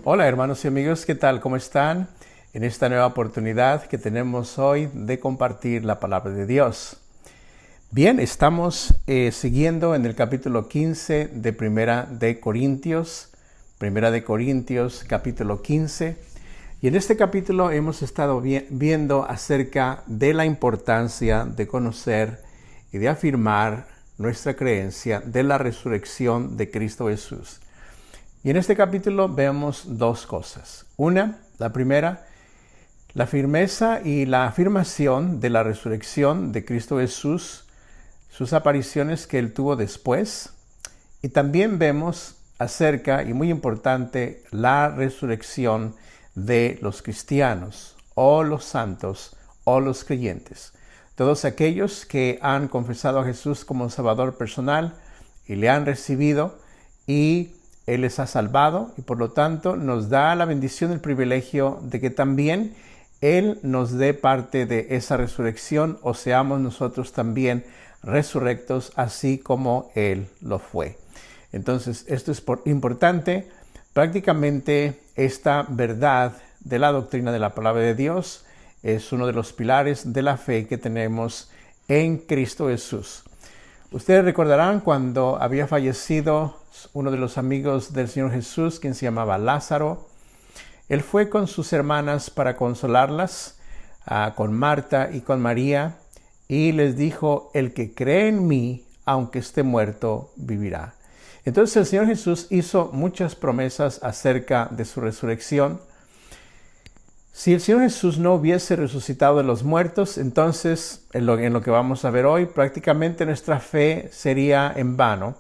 Hola hermanos y amigos, ¿qué tal? ¿Cómo están? En esta nueva oportunidad que tenemos hoy de compartir la palabra de Dios. Bien, estamos siguiendo en el capítulo 15 de Primera de Corintios capítulo 15. Y en este capítulo hemos estado viendo acerca de la importancia de conocer y de afirmar nuestra creencia de la resurrección de Cristo Jesús. Y en este capítulo vemos dos cosas. La primera, la firmeza y la afirmación de la resurrección de Cristo Jesús, sus apariciones que Él tuvo después. Y también vemos acerca, y muy importante, la resurrección de los cristianos, o los santos, o los creyentes. Todos aquellos que han confesado a Jesús como Salvador personal y le han recibido y Él les ha salvado y por lo tanto nos da la bendición, el privilegio de que también Él nos dé parte de esa resurrección o seamos nosotros también resurrectos así como Él lo fue. Entonces esto es importante. Prácticamente esta verdad de la doctrina de la palabra de Dios es uno de los pilares de la fe que tenemos en Cristo Jesús. Ustedes recordarán cuando había fallecido uno de los amigos del Señor Jesús, quien se llamaba Lázaro. Él fue con sus hermanas para consolarlas, con Marta y con María, y les dijo: el que cree en mí, aunque esté muerto, vivirá. Entonces el Señor Jesús hizo muchas promesas acerca de su resurrección. Si el Señor Jesús no hubiese resucitado de los muertos, entonces, en lo que vamos a ver hoy, prácticamente nuestra fe sería en vano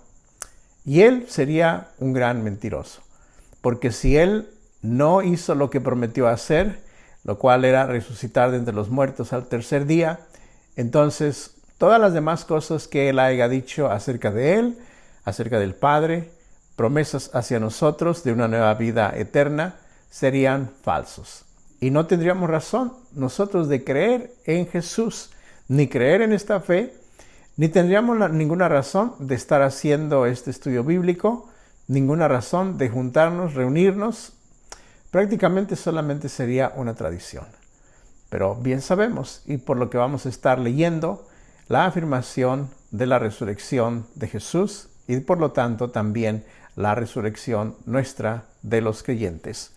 y Él sería un gran mentiroso. Porque si Él no hizo lo que prometió hacer, lo cual era resucitar de entre los muertos al tercer día, entonces todas las demás cosas que Él haya dicho acerca de Él, acerca del Padre, promesas hacia nosotros de una nueva vida eterna, serían falsos. Y no tendríamos razón nosotros de creer en Jesús, ni creer en esta fe, ni tendríamos ninguna razón de estar haciendo este estudio bíblico, ninguna razón de juntarnos, reunirnos. Prácticamente solamente sería una tradición. Pero bien sabemos, y por lo que vamos a estar leyendo, la afirmación de la resurrección de Jesús y por lo tanto también la resurrección nuestra de los creyentes.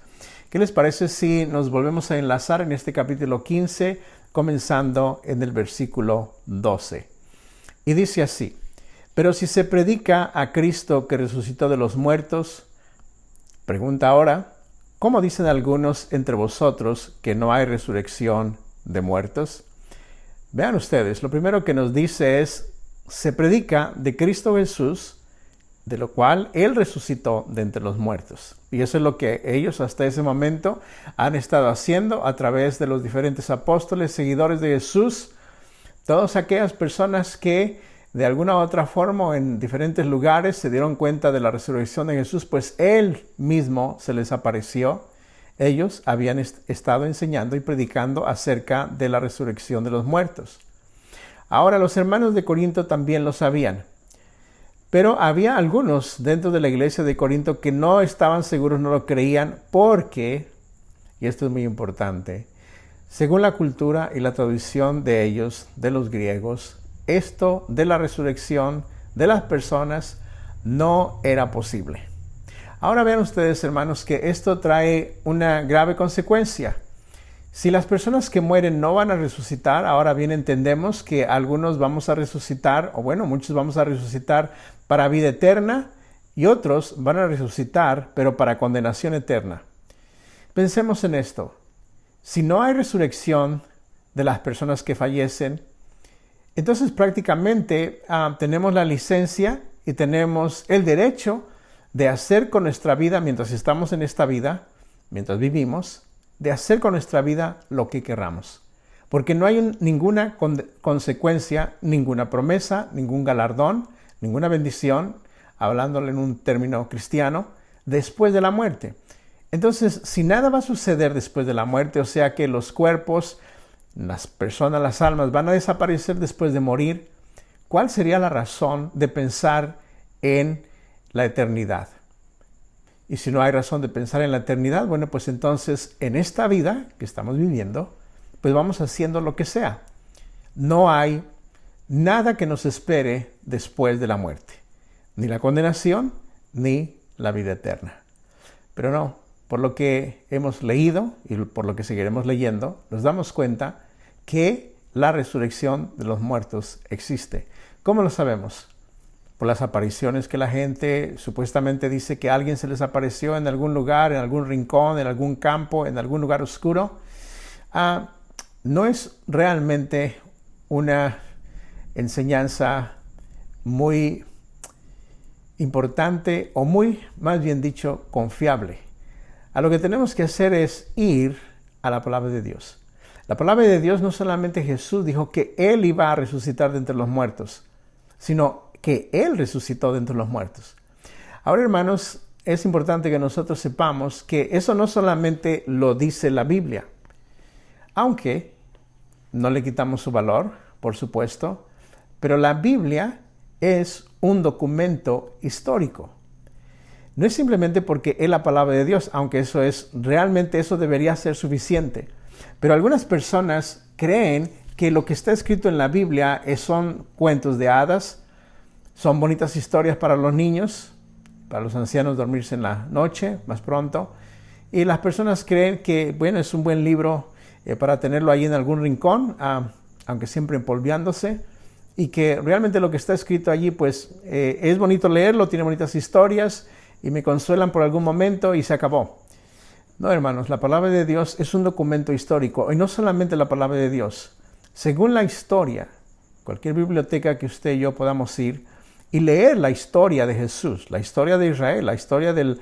¿Qué les parece si nos volvemos a enlazar en este capítulo 15, comenzando en el versículo 12? Y dice así: pero si se predica a Cristo que resucitó de los muertos, pregunta ahora, ¿cómo dicen algunos entre vosotros que no hay resurrección de muertos? Vean ustedes, lo primero que nos dice es, se predica de Cristo Jesús, de lo cual Él resucitó de entre los muertos. Y eso es lo que ellos hasta ese momento han estado haciendo a través de los diferentes apóstoles, seguidores de Jesús, todas aquellas personas que de alguna u otra forma o en diferentes lugares se dieron cuenta de la resurrección de Jesús, pues Él mismo se les apareció. Ellos habían estado enseñando y predicando acerca de la resurrección de los muertos. Ahora los hermanos de Corinto también lo sabían. Pero había algunos dentro de la iglesia de Corinto que no estaban seguros, no lo creían, porque, y esto es muy importante, según la cultura y la tradición de ellos, de los griegos, esto de la resurrección de las personas no era posible. Ahora vean ustedes, hermanos, que esto trae una grave consecuencia. Si las personas que mueren no van a resucitar, ahora bien entendemos que algunos vamos a resucitar, o bueno, muchos vamos a resucitar para vida eterna y otros van a resucitar, pero para condenación eterna. Pensemos en esto. Si no hay resurrección de las personas que fallecen, entonces prácticamente tenemos la licencia y tenemos el derecho de hacer con nuestra vida, mientras estamos en esta vida, mientras vivimos, de hacer con nuestra vida lo que queramos. Porque no hay ninguna consecuencia, ninguna promesa, ningún galardón, ninguna bendición, hablándole en un término cristiano, después de la muerte. Entonces, si nada va a suceder después de la muerte, o sea que los cuerpos, las personas, las almas van a desaparecer después de morir, ¿cuál sería la razón de pensar en la eternidad? Y si no hay razón de pensar en la eternidad, bueno, pues entonces en esta vida que estamos viviendo, pues vamos haciendo lo que sea. No hay nada que nos espere después de la muerte. Ni la condenación, ni la vida eterna. Pero no, por lo que hemos leído y por lo que seguiremos leyendo, nos damos cuenta que la resurrección de los muertos existe. ¿Cómo lo sabemos? Por las apariciones que la gente supuestamente dice que alguien se les apareció en algún lugar, en algún rincón, en algún campo, en algún lugar oscuro. No es realmente una enseñanza muy importante o muy, más bien dicho, confiable. A lo que tenemos que hacer es ir a la palabra de Dios. La palabra de Dios no solamente Jesús dijo que Él iba a resucitar de entre los muertos, sino que Él resucitó de entre los muertos. Ahora, hermanos, es importante que nosotros sepamos que eso no solamente lo dice la Biblia, aunque no le quitamos su valor, por supuesto, pero la Biblia es un documento histórico. No es simplemente porque es la palabra de Dios, aunque realmente eso debería ser suficiente. Pero algunas personas creen que lo que está escrito en la Biblia son cuentos de hadas, son bonitas historias para los niños, para los ancianos dormirse en la noche más pronto. Y las personas creen que, bueno, es un buen libro para tenerlo ahí en algún rincón, aunque siempre empolvándose. Y que realmente lo que está escrito allí, pues, es bonito leerlo, tiene bonitas historias y me consuelan por algún momento y se acabó. No, hermanos, la palabra de Dios es un documento histórico. Y no solamente la palabra de Dios. Según la historia, cualquier biblioteca que usted y yo podamos ir y leer la historia de Jesús, la historia de Israel, la historia del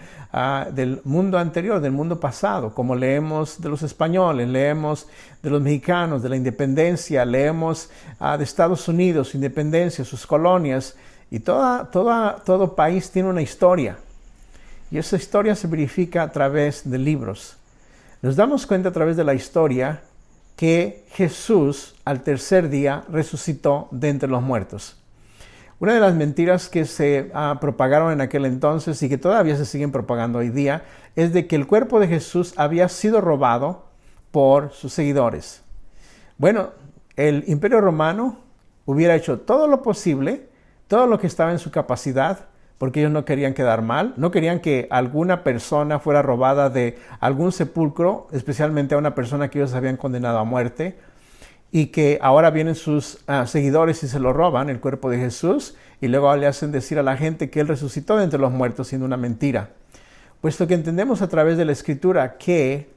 mundo anterior, del mundo pasado, como leemos de los españoles, leemos de los mexicanos, de la independencia, leemos de Estados Unidos, su independencia, sus colonias, y todo país tiene una historia. Y esa historia se verifica a través de libros. Nos damos cuenta a través de la historia que Jesús al tercer día resucitó de entre los muertos. Una de las mentiras que se propagaron en aquel entonces y que todavía se siguen propagando hoy día es de que el cuerpo de Jesús había sido robado por sus seguidores. Bueno, el Imperio Romano hubiera hecho todo lo posible, todo lo que estaba en su capacidad, porque ellos no querían quedar mal, no querían que alguna persona fuera robada de algún sepulcro, especialmente a una persona que ellos habían condenado a muerte, y que ahora vienen sus seguidores y se lo roban, el cuerpo de Jesús, y luego le hacen decir a la gente que Él resucitó de entre los muertos, siendo una mentira. Puesto que entendemos a través de la Escritura que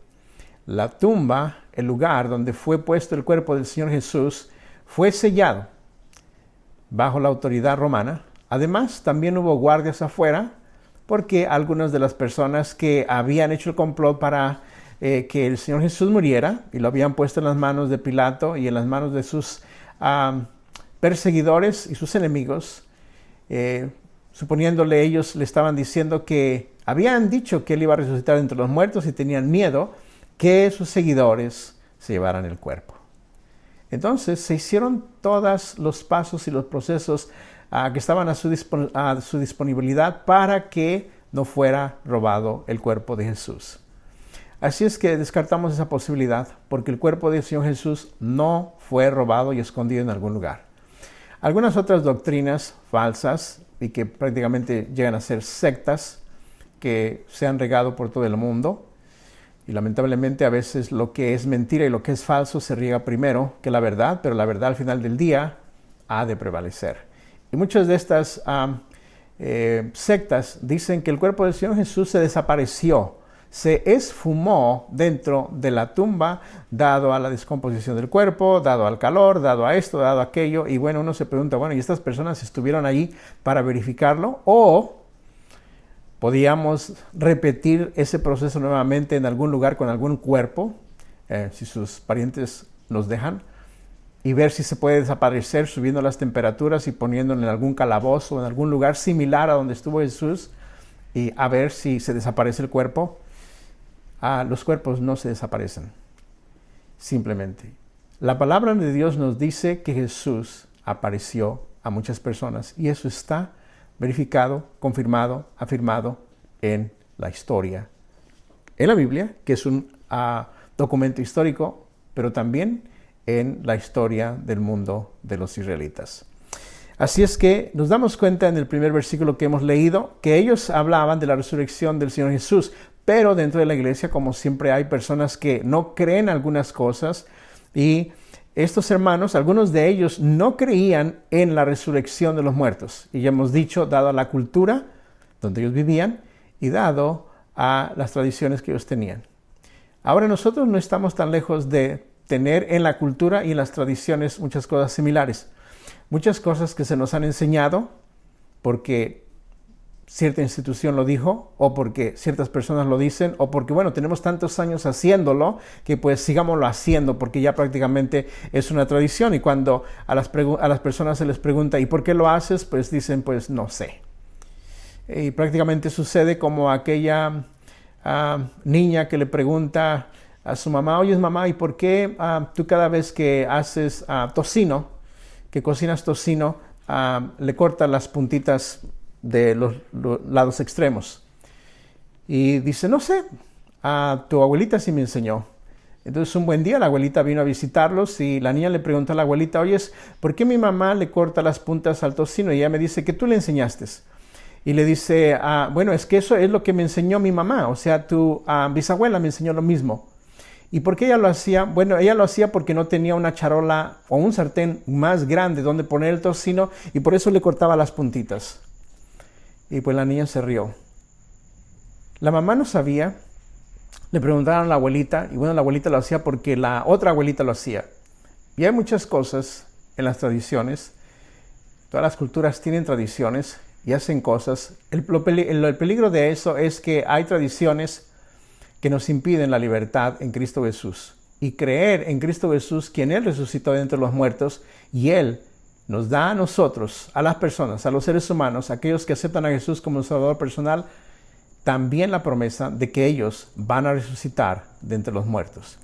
la tumba, el lugar donde fue puesto el cuerpo del Señor Jesús, fue sellado bajo la autoridad romana. Además, también hubo guardias afuera, porque algunas de las personas que habían hecho el complot para que el Señor Jesús muriera y lo habían puesto en las manos de Pilato y en las manos de sus perseguidores y sus enemigos, suponiéndole ellos le estaban diciendo que habían dicho que Él iba a resucitar entre los muertos y tenían miedo que sus seguidores se llevaran el cuerpo. Entonces se hicieron todos los pasos y los procesos que estaban a su disponibilidad para que no fuera robado el cuerpo de Jesús. Así es que descartamos esa posibilidad porque el cuerpo del Señor Jesús no fue robado y escondido en algún lugar. Algunas otras doctrinas falsas y que prácticamente llegan a ser sectas que se han regado por todo el mundo, y lamentablemente a veces lo que es mentira y lo que es falso se riega primero que la verdad, pero la verdad al final del día ha de prevalecer. Y muchas de estas sectas dicen que el cuerpo del Señor Jesús se desapareció, se esfumó dentro de la tumba, dado a la descomposición del cuerpo, dado al calor, dado a esto, dado a aquello. Y bueno, uno se pregunta, bueno, ¿y estas personas estuvieron allí para verificarlo? ¿O podíamos repetir ese proceso nuevamente en algún lugar con algún cuerpo, si sus parientes nos dejan, y ver si se puede desaparecer subiendo las temperaturas y poniéndolo en algún calabozo o en algún lugar similar a donde estuvo Jesús y a ver si se desaparece el cuerpo? Los cuerpos no se desaparecen, simplemente. La palabra de Dios nos dice que Jesús apareció a muchas personas y eso está verificado, confirmado, afirmado en la historia en la Biblia, que es un documento histórico, pero también en la historia del mundo de los israelitas. Así es que nos damos cuenta en el primer versículo que hemos leído que ellos hablaban de la resurrección del Señor Jesús, pero dentro de la iglesia, como siempre, hay personas que no creen algunas cosas, y estos hermanos, algunos de ellos no creían en la resurrección de los muertos. Y ya hemos dicho, dado a la cultura donde ellos vivían y dado a las tradiciones que ellos tenían. Ahora nosotros no estamos tan lejos de tener en la cultura y en las tradiciones muchas cosas similares. Muchas cosas que se nos han enseñado porque cierta institución lo dijo, o porque ciertas personas lo dicen, o porque, bueno, tenemos tantos años haciéndolo que pues sigámoslo haciendo, porque ya prácticamente es una tradición. Y cuando a las personas se les pregunta, ¿y por qué lo haces? Pues dicen, pues no sé. Y prácticamente sucede como aquella niña que le pregunta a su mamá, oye mamá, ¿y por qué tú cada vez que haces tocino, que cocinas tocino, le cortas las puntitas de los lados extremos? Y dice, no sé, tu abuelita sí me enseñó. Entonces un buen día la abuelita vino a visitarlos y la niña le preguntó a la abuelita, oye, ¿por qué mi mamá le corta las puntas al tocino? Y ella me dice que tú le enseñaste. Y le dice, bueno, es que eso es lo que me enseñó mi mamá, o sea, tu bisabuela me enseñó lo mismo. ¿Y por qué ella lo hacía? Bueno, ella lo hacía porque no tenía una charola o un sartén más grande donde poner el tocino y por eso le cortaba las puntitas. Y pues la niña se rió. La mamá no sabía, le preguntaron a la abuelita, y bueno, la abuelita lo hacía porque la otra abuelita lo hacía. Y hay muchas cosas en las tradiciones, todas las culturas tienen tradiciones y hacen cosas. El peligro de eso es que hay tradiciones que nos impiden la libertad en Cristo Jesús. Y creer en Cristo Jesús, quien Él resucitó de entre los muertos, y Él nos da a nosotros, a las personas, a los seres humanos, aquellos que aceptan a Jesús como Salvador personal, también la promesa de que ellos van a resucitar de entre los muertos.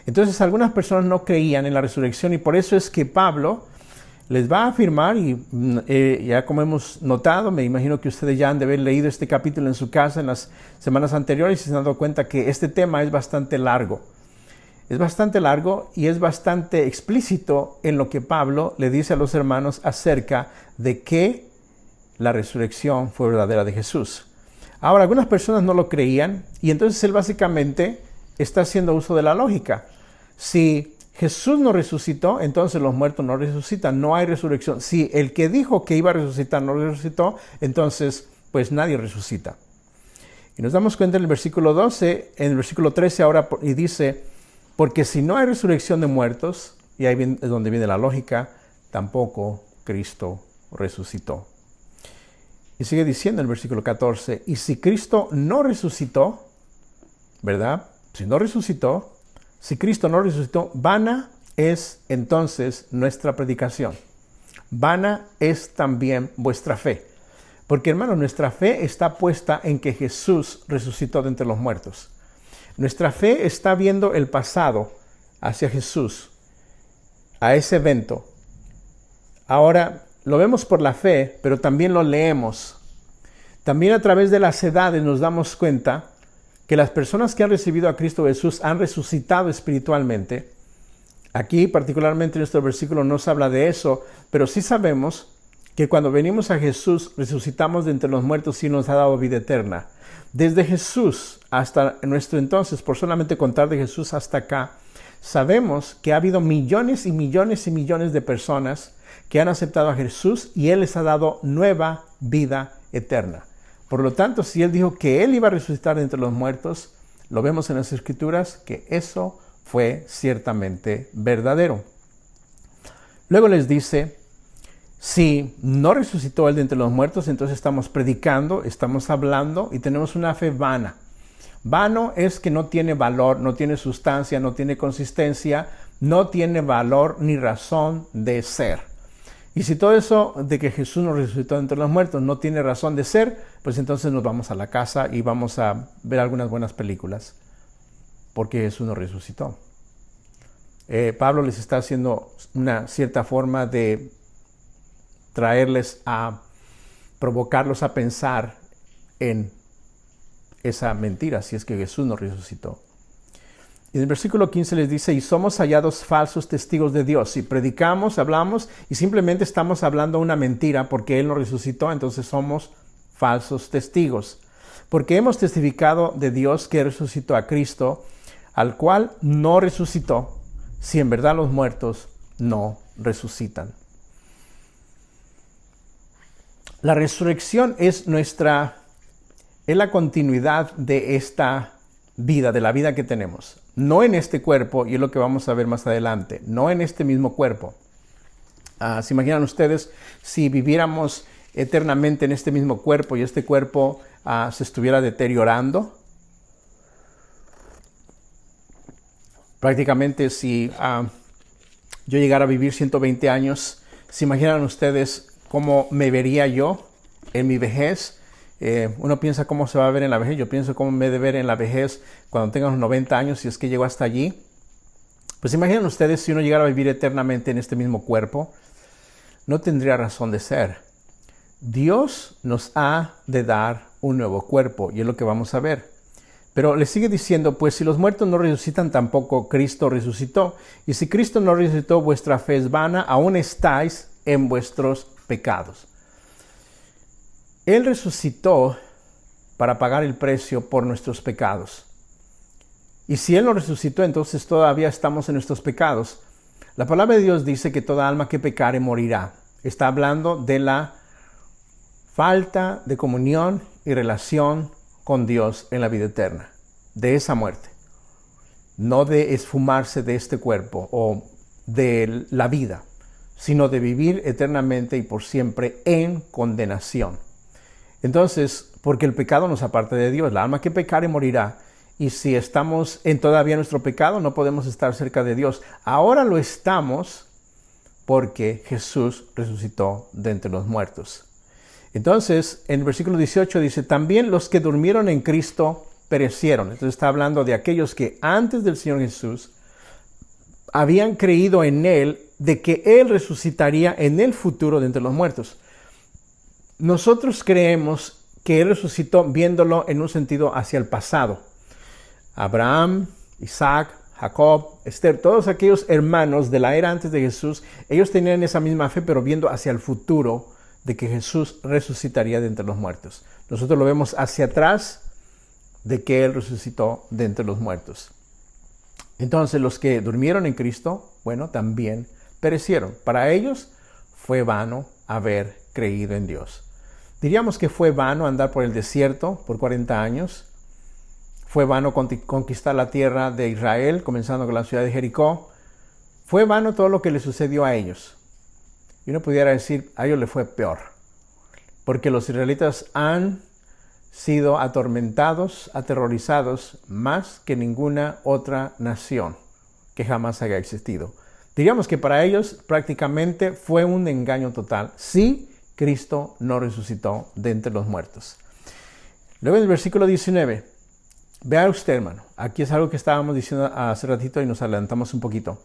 Entonces algunas personas no creían en la resurrección y por eso es que Pablo les va a afirmar, y ya como hemos notado, me imagino que ustedes ya han de haber leído este capítulo en su casa en las semanas anteriores y se han dado cuenta que este tema es bastante largo. Es bastante largo y es bastante explícito en lo que Pablo le dice a los hermanos acerca de que la resurrección fue verdadera de Jesús. Ahora, algunas personas no lo creían y entonces él básicamente está haciendo uso de la lógica. Si Jesús no resucitó, entonces los muertos no resucitan, no hay resurrección. Si el que dijo que iba a resucitar no resucitó, entonces pues nadie resucita. Y nos damos cuenta en el versículo 12, en el versículo 13 ahora, y dice, porque si no hay resurrección de muertos, y ahí es donde viene la lógica, tampoco Cristo resucitó. Y sigue diciendo el versículo 14, y si Cristo no resucitó, ¿verdad? Si Cristo no resucitó, vana es entonces nuestra predicación. Vana es también vuestra fe. Porque, hermanos, nuestra fe está puesta en que Jesús resucitó de entre los muertos. Nuestra fe está viendo el pasado hacia Jesús, a ese evento. Ahora, lo vemos por la fe, pero también lo leemos. También a través de las edades nos damos cuenta que las personas que han recibido a Cristo Jesús han resucitado espiritualmente. Aquí, particularmente en nuestro versículo, no se habla de eso, pero sí sabemos que cuando venimos a Jesús, resucitamos de entre los muertos y nos ha dado vida eterna. Desde Jesús hasta nuestro entonces, por solamente contar de Jesús hasta acá, sabemos que ha habido millones y millones y millones de personas que han aceptado a Jesús y Él les ha dado nueva vida eterna. Por lo tanto, si Él dijo que Él iba a resucitar de entre los muertos, lo vemos en las Escrituras que eso fue ciertamente verdadero. Luego les dice, si no resucitó Él de entre los muertos, entonces estamos predicando, estamos hablando y tenemos una fe vana. Vano es que no tiene valor, no tiene sustancia, no tiene consistencia, no tiene valor ni razón de ser. Y si todo eso de que Jesús nos resucitó de entre los muertos no tiene razón de ser, pues entonces nos vamos a la casa y vamos a ver algunas buenas películas, porque Jesús nos resucitó. Pablo les está haciendo una cierta forma de traerles a provocarlos a pensar en esa mentira, si es que Jesús no resucitó. Y en el versículo 15 les dice, y somos hallados falsos testigos de Dios. Si predicamos, hablamos y simplemente estamos hablando una mentira porque Él no resucitó, entonces somos falsos testigos. Porque hemos testificado de Dios que resucitó a Cristo, al cual no resucitó, si en verdad los muertos no resucitan. La resurrección es la continuidad de esta vida, de la vida que tenemos. No en este cuerpo, y es lo que vamos a ver más adelante, no en este mismo cuerpo. ¿Se imaginan ustedes si viviéramos eternamente en este mismo cuerpo y este cuerpo se estuviera deteriorando? Prácticamente si yo llegara a vivir 120 años, ¿se imaginan ustedes cómo me vería yo en mi vejez? Uno piensa cómo se va a ver en la vejez. Yo pienso cómo me he de ver en la vejez cuando tenga unos 90 años, si es que llego hasta allí. Pues imaginen ustedes si uno llegara a vivir eternamente en este mismo cuerpo, no tendría razón de ser. Dios nos ha de dar un nuevo cuerpo, y es lo que vamos a ver. Pero le sigue diciendo, pues si los muertos no resucitan, tampoco Cristo resucitó. Y si Cristo no resucitó, vuestra fe es vana, aún estáis en vuestros pecados. Él resucitó para pagar el precio por nuestros pecados. Y si Él no resucitó, entonces todavía estamos en nuestros pecados. La palabra de Dios dice que toda alma que pecare morirá. Está hablando de la falta de comunión y relación con Dios en la vida eterna, de esa muerte. No de esfumarse de este cuerpo o de la vida, sino de vivir eternamente y por siempre en condenación. Entonces, porque el pecado nos aparta de Dios, la alma que pecare morirá. Y si estamos en todavía nuestro pecado, no podemos estar cerca de Dios. Ahora lo estamos porque Jesús resucitó de entre los muertos. Entonces, en el versículo 18 dice, también los que durmieron en Cristo perecieron. Entonces está hablando de aquellos que antes del Señor Jesús habían creído en Él, de que Él resucitaría en el futuro de entre los muertos. Nosotros creemos que Él resucitó viéndolo en un sentido hacia el pasado. Abraham, Isaac, Jacob, Esther, todos aquellos hermanos de la era antes de Jesús, ellos tenían esa misma fe, pero viendo hacia el futuro de que Jesús resucitaría de entre los muertos. Nosotros lo vemos hacia atrás de que Él resucitó de entre los muertos. Entonces los que durmieron en Cristo, bueno, también perecieron. Para ellos fue vano haber creído en Dios. Diríamos que fue vano andar por el desierto por 40 años. Fue vano conquistar la tierra de Israel, comenzando con la ciudad de Jericó. Fue vano todo lo que le sucedió a ellos. Y uno pudiera decir, a ellos le fue peor. Porque los israelitas han sido atormentados, aterrorizados, más que ninguna otra nación que jamás haya existido. Diríamos que para ellos prácticamente fue un engaño total. Sí, Cristo no resucitó de entre los muertos. Luego en el versículo 19, vea usted, hermano, aquí es algo que estábamos diciendo hace ratito y nos adelantamos un poquito.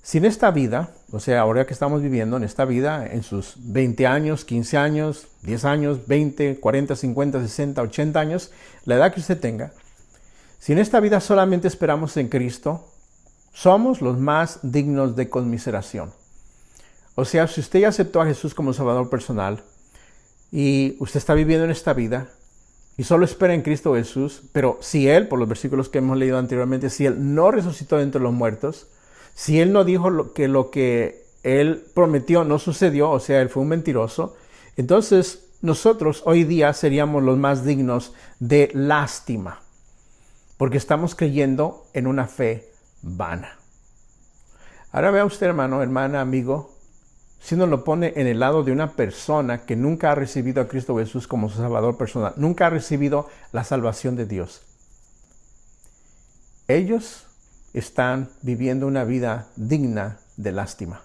Si en esta vida, o sea, ahora que estamos viviendo en esta vida, en sus 20 años, 15 años, 10 años, 20, 40, 50, 60, 80 años, la edad que usted tenga, si en esta vida solamente esperamos en Cristo, somos los más dignos de conmiseración. O sea, si usted ya aceptó a Jesús como Salvador personal y usted está viviendo en esta vida y solo espera en Cristo Jesús, pero si Él, por los versículos que hemos leído anteriormente, si Él no resucitó de entre los muertos, si Él no dijo lo que Él prometió no sucedió, o sea, Él fue un mentiroso, entonces nosotros hoy día seríamos los más dignos de lástima, porque estamos creyendo en una fe vana. Ahora vea usted, hermano, hermana, amigo, si uno lo pone en el lado de una persona que nunca ha recibido a Cristo Jesús como su Salvador personal, nunca ha recibido la salvación de Dios. Ellos están viviendo una vida digna de lástima.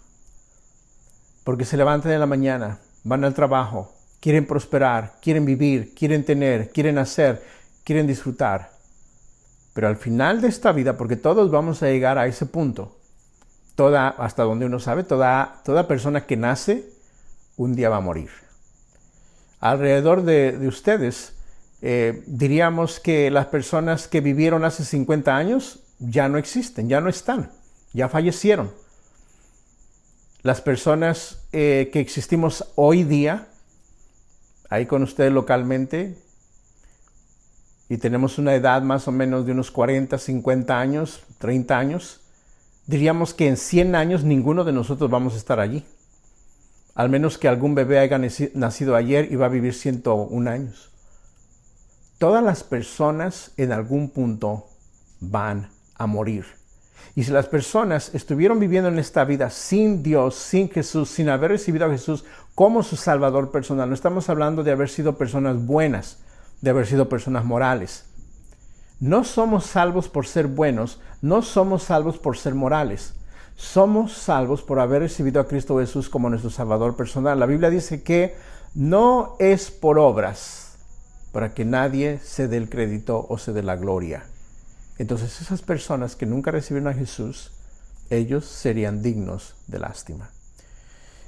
Porque se levantan en la mañana, van al trabajo, quieren prosperar, quieren vivir, quieren tener, quieren hacer, quieren disfrutar. Pero al final de esta vida, porque todos vamos a llegar a ese punto, hasta donde uno sabe, toda persona que nace, un día va a morir. Alrededor de ustedes, diríamos que las personas que vivieron hace 50 años ya no existen, ya no están, ya fallecieron. Las personas que existimos hoy día, ahí con ustedes localmente, y tenemos una edad más o menos de unos 40, 50 años, 30 años, diríamos que en 100 años ninguno de nosotros vamos a estar allí. Al menos que algún bebé haya nacido ayer y va a vivir 101 años. Todas las personas en algún punto van a morir. Y si las personas estuvieron viviendo en esta vida sin Dios, sin Jesús, sin haber recibido a Jesús como su Salvador personal, no estamos hablando de haber sido personas buenas, de haber sido personas morales. No somos salvos por ser buenos, no somos salvos por ser morales. Somos salvos por haber recibido a Cristo Jesús como nuestro Salvador personal. La Biblia dice que no es por obras para que nadie se dé el crédito o se dé la gloria. Entonces esas personas que nunca recibieron a Jesús, ellos serían dignos de lástima.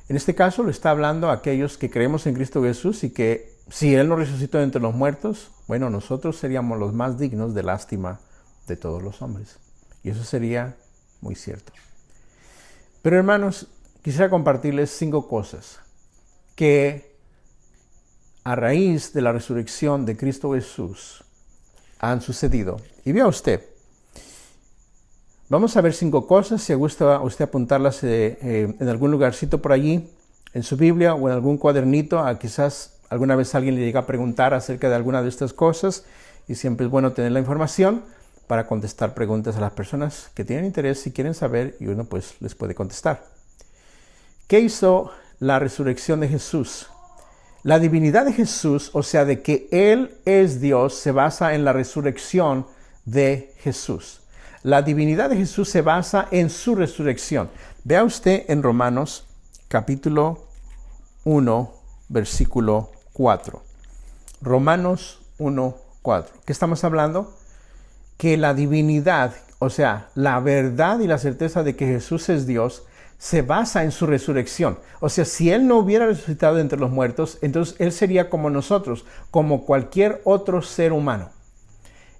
En este caso le está hablando a aquellos que creemos en Cristo Jesús y que si Él nos resucitó de entre los muertos, bueno, nosotros seríamos los más dignos de lástima de todos los hombres. Y eso sería muy cierto. Pero hermanos, quisiera compartirles 5 cosas que a raíz de la resurrección de Cristo Jesús han sucedido. Y vea usted, vamos a ver 5 cosas, si gusta usted apuntarlas en algún lugarcito por allí, en su Biblia o en algún cuadernito, quizás alguna vez alguien le llega a preguntar acerca de alguna de estas cosas y siempre es bueno tener la información para contestar preguntas a las personas que tienen interés y quieren saber y uno pues les puede contestar. ¿Qué hizo la resurrección de Jesús? La divinidad de Jesús, o sea, de que Él es Dios, se basa en la resurrección de Jesús. La divinidad de Jesús se basa en su resurrección. Vea usted en Romanos capítulo 1, versículo 4. Romanos 1, 4. ¿Qué estamos hablando? Que la divinidad, o sea, la verdad y la certeza de que Jesús es Dios, se basa en su resurrección. O sea, si Él no hubiera resucitado de entre los muertos, entonces Él sería como nosotros, como cualquier otro ser humano.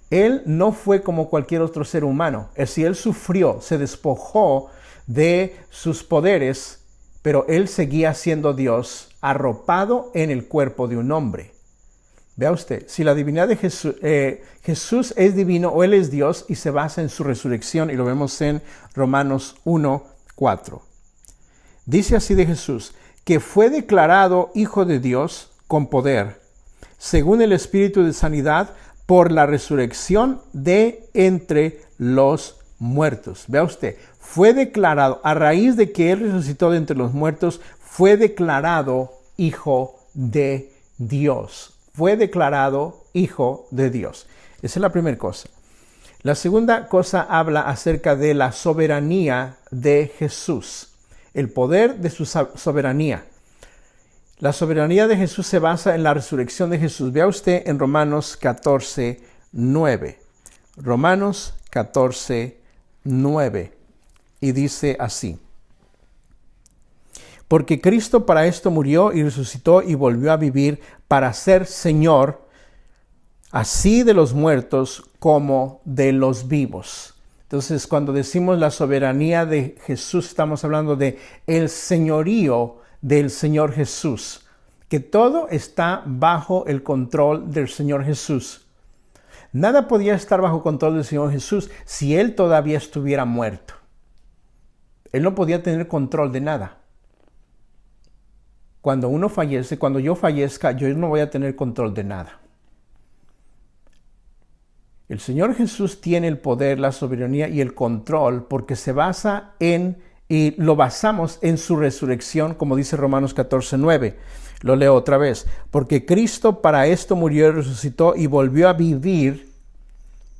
Él no fue como cualquier otro ser humano. Es decir, Él sufrió, se despojó de sus poderes, pero Él seguía siendo Dios, arropado en el cuerpo de un hombre. Vea usted, si la divinidad de Jesús, Jesús es divino o Él es Dios y se basa en su resurrección, y lo vemos en Romanos 1, 4. Dice así de Jesús, que fue declarado Hijo de Dios con poder, según el Espíritu de sanidad, por la resurrección de entre los muertos. Vea usted, fue declarado, a raíz de que Él resucitó de entre los muertos, fue declarado Hijo de Dios. Fue declarado Hijo de Dios. Esa es la primera cosa. La segunda cosa habla acerca de la soberanía de Jesús. El poder de su soberanía. La soberanía de Jesús se basa en la resurrección de Jesús. Vea usted en Romanos 14, 9. Romanos 14, 9. Y dice así. Porque Cristo para esto murió y resucitó y volvió a vivir para ser Señor, así de los muertos como de los vivos. Entonces, cuando decimos la soberanía de Jesús, estamos hablando de el señorío del Señor Jesús, que todo está bajo el control del Señor Jesús. Nada podía estar bajo control del Señor Jesús si Él todavía estuviera muerto. Él no podía tener control de nada. Cuando uno fallece, cuando yo fallezca, yo no voy a tener control de nada. El Señor Jesús tiene el poder, la soberanía y el control porque se basa y lo basamos en su resurrección, como dice Romanos 14, 9. Lo leo otra vez. Porque Cristo para esto murió y resucitó y volvió a vivir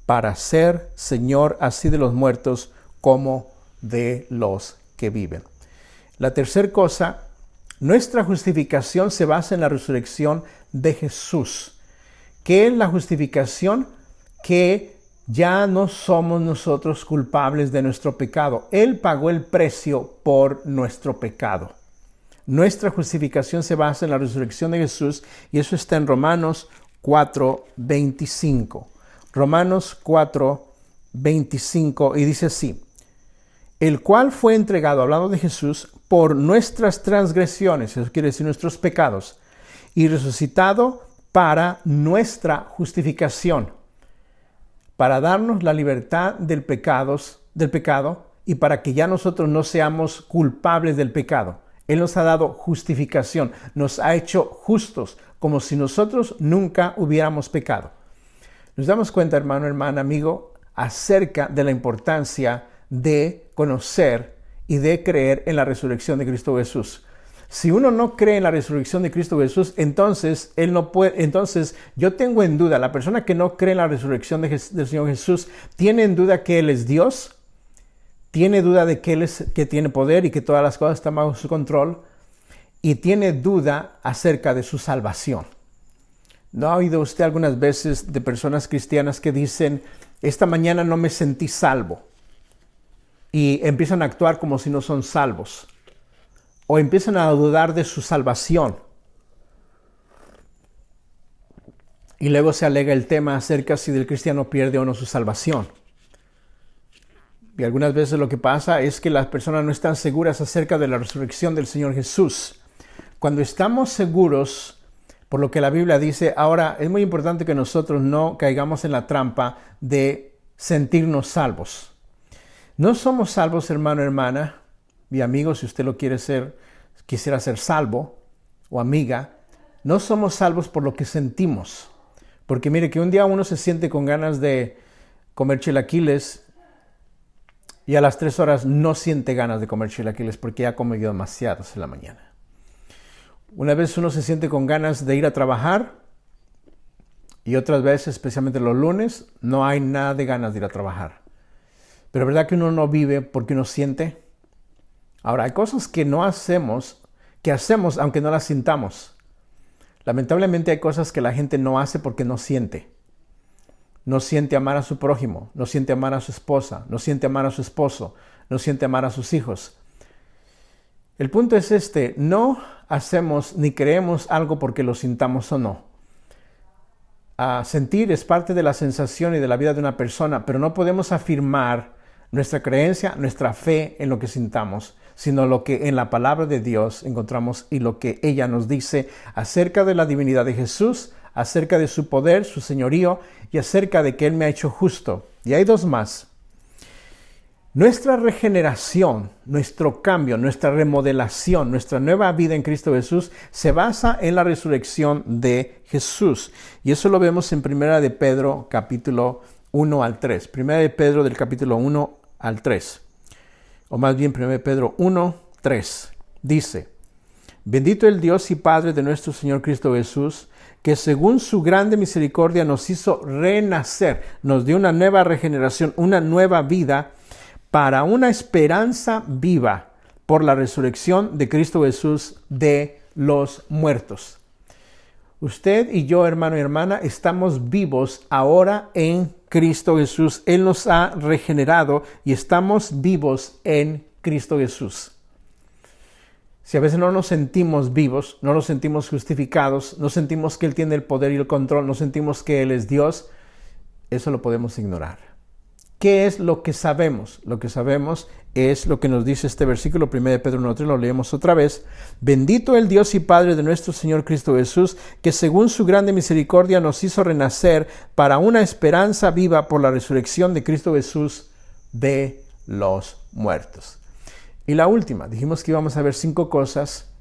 para ser Señor así de los muertos como de los que viven. La tercera cosa, nuestra justificación se basa en la resurrección de Jesús. ¿Qué es la justificación? Que ya no somos nosotros culpables de nuestro pecado. Él pagó el precio por nuestro pecado. Nuestra justificación se basa en la resurrección de Jesús y eso está en Romanos 4:25. Romanos 4:25, y dice así: el cual fue entregado, hablando de Jesús, por nuestras transgresiones, eso quiere decir nuestros pecados, y resucitado para nuestra justificación, para darnos la libertad del pecado y para que ya nosotros no seamos culpables del pecado. Él nos ha dado justificación, nos ha hecho justos, como si nosotros nunca hubiéramos pecado. Nos damos cuenta, hermano, hermana, amigo, acerca de la importancia de conocer y de creer en la resurrección de Cristo Jesús. Si uno no cree en la resurrección de Cristo Jesús, entonces él no puede. Entonces yo tengo en duda, la persona que no cree en la resurrección del Señor Jesús, tiene en duda que Él es Dios, tiene duda de que Él que tiene poder y que todas las cosas están bajo su control, y tiene duda acerca de su salvación. ¿No ha oído usted algunas veces de personas cristianas que dicen: esta mañana no me sentí salvo? Y empiezan a actuar como si no son salvos. O empiezan a dudar de su salvación. Y luego se alega el tema acerca si el cristiano pierde o no su salvación. Y algunas veces lo que pasa es que las personas no están seguras acerca de la resurrección del Señor Jesús. Cuando estamos seguros, por lo que la Biblia dice, ahora es muy importante que nosotros no caigamos en la trampa de sentirnos salvos. No somos salvos, hermano, hermana, mi amigo, si usted lo quisiera ser salvo, o amiga, no somos salvos por lo que sentimos. Porque mire que un día uno se siente con ganas de comer chilaquiles y a las 3 horas no siente ganas de comer chilaquiles porque ya ha comido demasiados en la mañana. Una vez uno se siente con ganas de ir a trabajar y otras veces, especialmente los lunes, no hay nada de ganas de ir a trabajar. Pero ¿verdad que uno no vive porque uno siente? Ahora, hay cosas que no hacemos, que hacemos aunque no las sintamos. Lamentablemente hay cosas que la gente no hace porque no siente. No siente amar a su prójimo, no siente amar a su esposa, no siente amar a su esposo, no siente amar a sus hijos. El punto es no hacemos ni creemos algo porque lo sintamos o no. Sentir es parte de la sensación y de la vida de una persona, pero no podemos afirmar nuestra creencia, nuestra fe en lo que sintamos, sino lo que en la palabra de Dios encontramos y lo que ella nos dice acerca de la divinidad de Jesús, acerca de su poder, su señorío y acerca de que Él me ha hecho justo. Y hay dos más. Nuestra regeneración, nuestro cambio, nuestra remodelación, nuestra nueva vida en Cristo Jesús se basa en la resurrección de Jesús. Y eso lo vemos en 1 de Pedro, capítulo 1 al 3. 1 de Pedro del capítulo 1 al 3. O más bien 1 de Pedro 1, 3. Dice: bendito el Dios y Padre de nuestro Señor Cristo Jesús, que según su grande misericordia nos hizo renacer, nos dio una nueva regeneración, una nueva vida, para una esperanza viva por la resurrección de Cristo Jesús de los muertos. Usted y yo, hermano y hermana, estamos vivos ahora en Cristo Jesús. Él nos ha regenerado y estamos vivos en Cristo Jesús. Si a veces no nos sentimos vivos, no nos sentimos justificados, no sentimos que Él tiene el poder y el control, no sentimos que Él es Dios, eso lo podemos ignorar. ¿Qué es lo que sabemos? Lo que sabemos es lo que nos dice este versículo, 1 de Pedro 1:3, lo leemos otra vez. Bendito el Dios y Padre de nuestro Señor Cristo Jesús, que según su grande misericordia nos hizo renacer para una esperanza viva por la resurrección de Cristo Jesús de los muertos. Y la última, dijimos que íbamos a ver 5 cosas.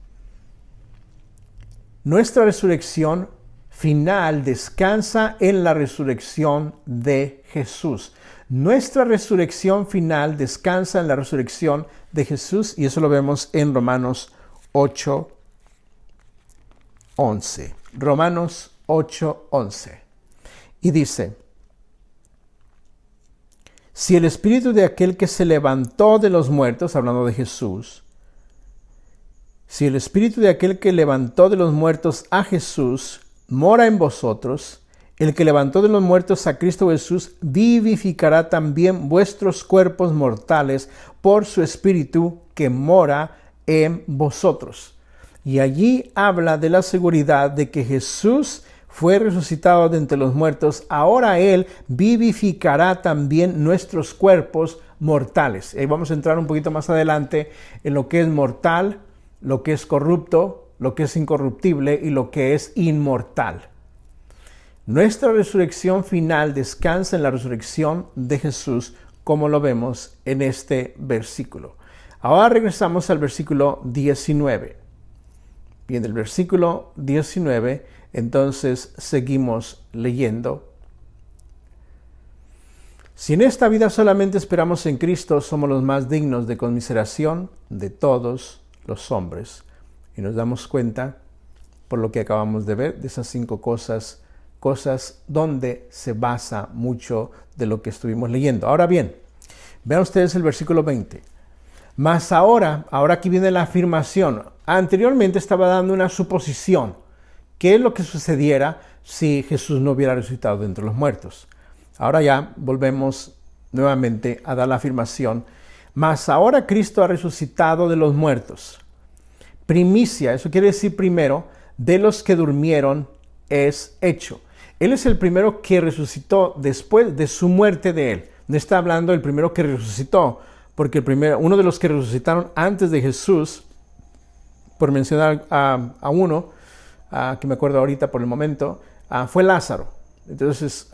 Nuestra resurrección final descansa en la resurrección de Jesús. Nuestra resurrección final descansa en la resurrección de Jesús y eso lo vemos en Romanos 8:11. Romanos 8:11. Y dice: si el espíritu de aquel que se levantó de los muertos, hablando de Jesús, si el espíritu de aquel que levantó de los muertos a Jesús mora en vosotros, el que levantó de los muertos a Cristo Jesús vivificará también vuestros cuerpos mortales por su espíritu que mora en vosotros. Y allí habla de la seguridad de que Jesús fue resucitado de entre los muertos, ahora Él vivificará también nuestros cuerpos mortales. Vamos a entrar un poquito más adelante en lo que es mortal, lo que es corrupto, lo que es incorruptible y lo que es inmortal. Nuestra resurrección final descansa en la resurrección de Jesús, como lo vemos en este versículo. Ahora regresamos al versículo 19. Bien, del versículo 19, entonces seguimos leyendo. Si en esta vida solamente esperamos en Cristo, somos los más dignos de conmiseración de todos los hombres. Y nos damos cuenta, por lo que acabamos de ver, de esas 5 cosas donde se basa mucho de lo que estuvimos leyendo. Ahora bien, vean ustedes el versículo 20. Mas ahora aquí viene la afirmación. Anteriormente estaba dando una suposición. ¿Qué es lo que sucediera si Jesús no hubiera resucitado de entre los muertos? Ahora ya volvemos nuevamente a dar la afirmación. Mas ahora Cristo ha resucitado de los muertos. Primicia, eso quiere decir primero, de los que durmieron es hecho. Él es el primero que resucitó después de su muerte de él. No está hablando del primero que resucitó, porque uno de los que resucitaron antes de Jesús, por mencionar a uno, que me acuerdo ahorita por el momento, fue Lázaro. Entonces,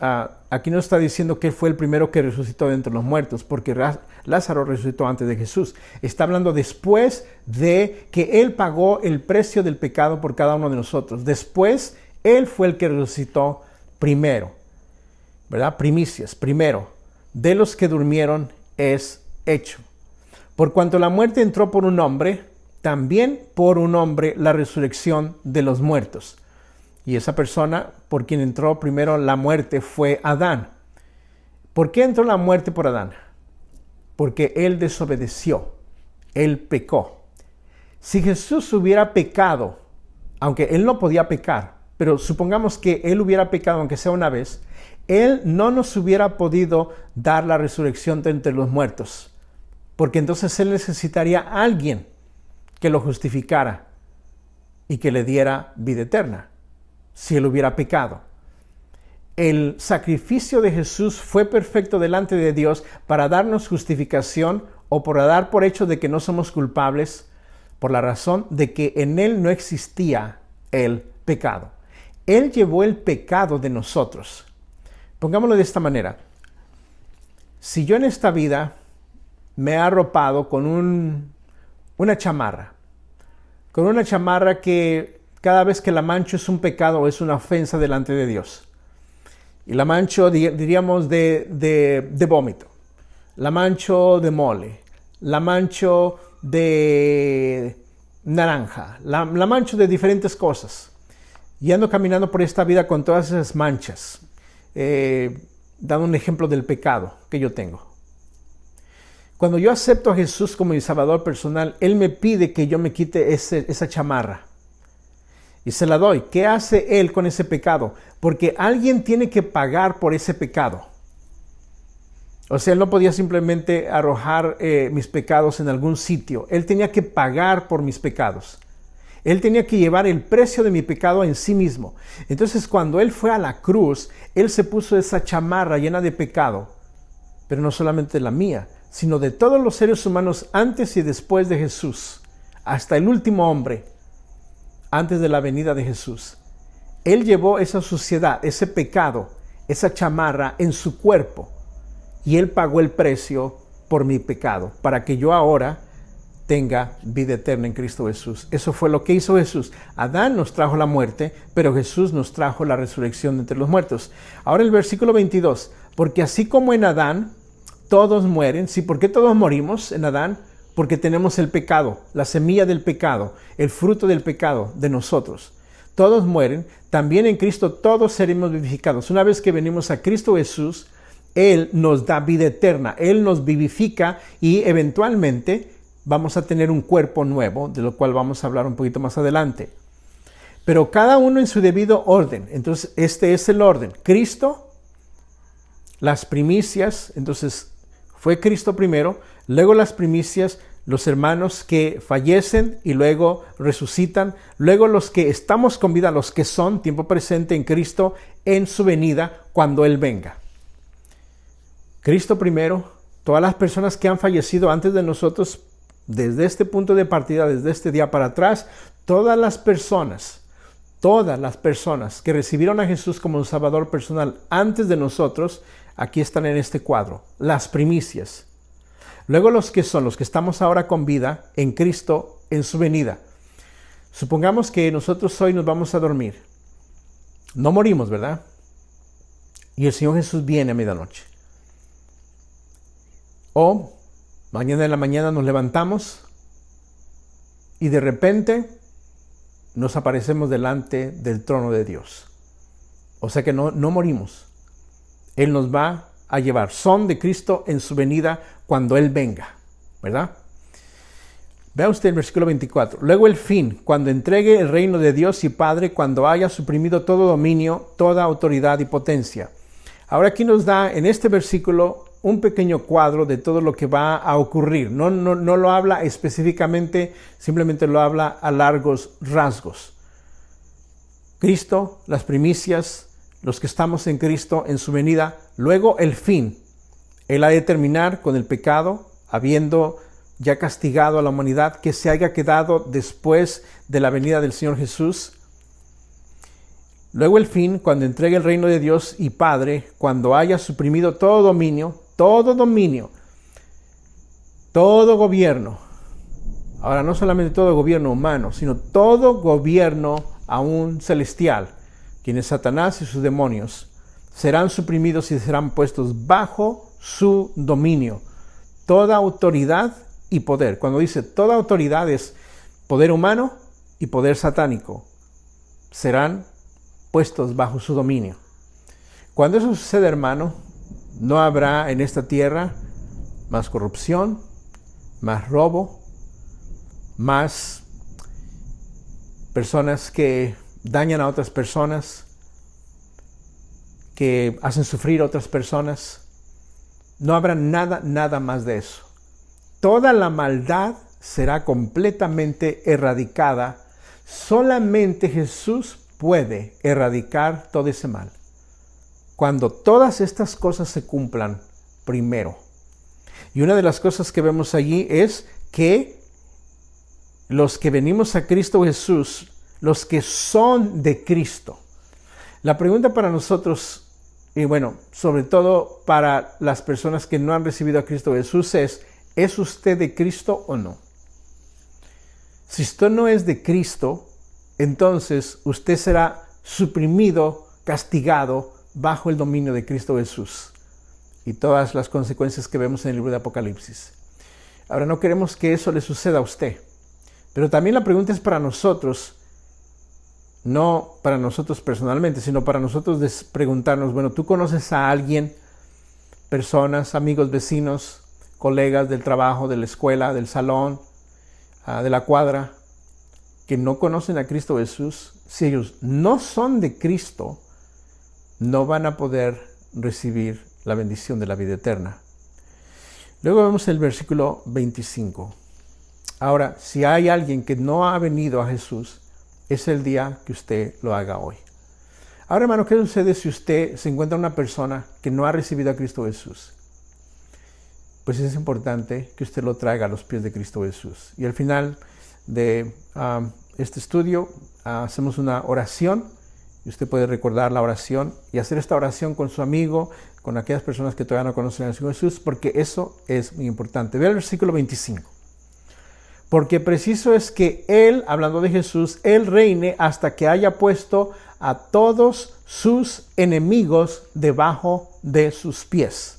aquí no está diciendo que fue el primero que resucitó de entre los muertos, porque Lázaro resucitó antes de Jesús. Está hablando después de que Él pagó el precio del pecado por cada uno de nosotros. Después, Él fue el que resucitó primero, ¿verdad? Primicias, primero. De los que durmieron es hecho. Por cuanto la muerte entró por un hombre, también por un hombre la resurrección de los muertos. Y esa persona por quien entró primero la muerte fue Adán. ¿Por qué entró la muerte por Adán? Porque él desobedeció, él pecó. Si Jesús hubiera pecado, aunque él no podía pecar, pero supongamos que él hubiera pecado aunque sea una vez, él no nos hubiera podido dar la resurrección de entre los muertos, porque entonces él necesitaría a alguien que lo justificara y que le diera vida eterna, si él hubiera pecado. El sacrificio de Jesús fue perfecto delante de Dios para darnos justificación o para dar por hecho de que no somos culpables, por la razón de que en él no existía el pecado. Él llevó el pecado de nosotros. Pongámoslo de esta manera. Si yo en esta vida me he arropado con una chamarra que cada vez que la mancho es un pecado o es una ofensa delante de Dios. Y la mancho, diríamos, de vómito. La mancho de mole. La mancho de naranja. La mancho de diferentes cosas. Y ando caminando por esta vida con todas esas manchas. Dando un ejemplo del pecado que yo tengo. Cuando yo acepto a Jesús como mi Salvador personal, Él me pide que yo me quite esa chamarra. Y se la doy. ¿Qué hace Él con ese pecado? Porque alguien tiene que pagar por ese pecado. O sea, Él no podía simplemente arrojar mis pecados en algún sitio. Él tenía que pagar por mis pecados. Él tenía que llevar el precio de mi pecado en sí mismo. Entonces, cuando Él fue a la cruz, Él se puso esa chamarra llena de pecado. Pero no solamente la mía, sino de todos los seres humanos antes y después de Jesús. Hasta el último hombre, antes de la venida de Jesús. Él llevó esa suciedad, ese pecado, esa chamarra en su cuerpo. Y Él pagó el precio por mi pecado, para que yo ahora tenga vida eterna en Cristo Jesús. Eso fue lo que hizo Jesús. Adán nos trajo la muerte, pero Jesús nos trajo la resurrección de entre los muertos. Ahora el versículo 22. Porque así como en Adán todos mueren. ¿Sí? ¿Por qué todos morimos en Adán? Porque tenemos el pecado, la semilla del pecado, el fruto del pecado de nosotros. Todos mueren. También en Cristo todos seremos vivificados. Una vez que venimos a Cristo Jesús, Él nos da vida eterna. Él nos vivifica y eventualmente vamos a tener un cuerpo nuevo, de lo cual vamos a hablar un poquito más adelante. Pero cada uno en su debido orden. Entonces, este es el orden. Cristo, las primicias. Entonces, fue Cristo primero, luego las primicias, los hermanos que fallecen y luego resucitan, luego los que estamos con vida, los que son tiempo presente en Cristo en su venida cuando Él venga. Cristo primero, todas las personas que han fallecido antes de nosotros, desde este punto de partida, desde este día para atrás, todas las personas que recibieron a Jesús como un Salvador personal antes de nosotros, aquí están en este cuadro, las primicias. Luego los que estamos ahora con vida en Cristo en su venida. Supongamos que nosotros hoy nos vamos a dormir. No morimos, ¿verdad? Y el Señor Jesús viene a medianoche. O mañana en la mañana nos levantamos y de repente nos aparecemos delante del trono de Dios. O sea que no morimos. Él nos va a llevar. Son de Cristo en su venida cuando Él venga, ¿verdad? Vea usted el versículo 24. Luego el fin, cuando entregue el reino de Dios y Padre, cuando haya suprimido todo dominio, toda autoridad y potencia. Ahora aquí nos da en este versículo un pequeño cuadro de todo lo que va a ocurrir. No lo habla específicamente, simplemente lo habla a largos rasgos. Cristo, las primicias, los que estamos en Cristo en su venida, luego el fin. Él ha de terminar con el pecado, habiendo ya castigado a la humanidad que se haya quedado después de la venida del Señor Jesús. Luego el fin, cuando entregue el reino de Dios y Padre, cuando haya suprimido todo dominio, todo gobierno. Ahora, no solamente todo gobierno humano, sino todo gobierno aún celestial, quien es Satanás y sus demonios, serán suprimidos y serán puestos bajo su dominio. Toda autoridad y poder. Cuando dice toda autoridad es poder humano y poder satánico. Serán puestos bajo su dominio. Cuando eso sucede, hermano, no habrá en esta tierra más corrupción, más robo, más personas que dañan a otras personas, que hacen sufrir a otras personas. No habrá nada más de eso. Toda la maldad será completamente erradicada. Solamente Jesús puede erradicar todo ese mal. Cuando todas estas cosas se cumplan primero. Y una de las cosas que vemos allí es que los que venimos a Cristo Jesús, los que son de Cristo. La pregunta para nosotros, y bueno, sobre todo para las personas que no han recibido a Cristo Jesús ¿es usted de Cristo o no? Si usted no es de Cristo, entonces usted será suprimido, castigado, bajo el dominio de Cristo Jesús y todas las consecuencias que vemos en el libro de Apocalipsis. Ahora, no queremos que eso le suceda a usted, pero también la pregunta es para nosotros, no para nosotros personalmente, sino para nosotros de preguntarnos, bueno, ¿tú conoces a alguien, personas, amigos, vecinos, colegas del trabajo, de la escuela, del salón, de la cuadra, que no conocen a Cristo Jesús? Si ellos no son de Cristo, no van a poder recibir la bendición de la vida eterna. Luego vemos el versículo 25. Ahora, si hay alguien que no ha venido a Jesús, es el día que usted lo haga hoy. Ahora, hermano, ¿qué sucede si usted se encuentra una persona que no ha recibido a Cristo Jesús? Pues es importante que usted lo traiga a los pies de Cristo Jesús. Y al final de este estudio hacemos una oración. Y usted puede recordar la oración y hacer esta oración con su amigo, con aquellas personas que todavía no conocen al Señor Jesús, porque eso es muy importante. Ve el versículo 25. Porque preciso es que Él, hablando de Jesús, Él reine hasta que haya puesto a todos sus enemigos debajo de sus pies.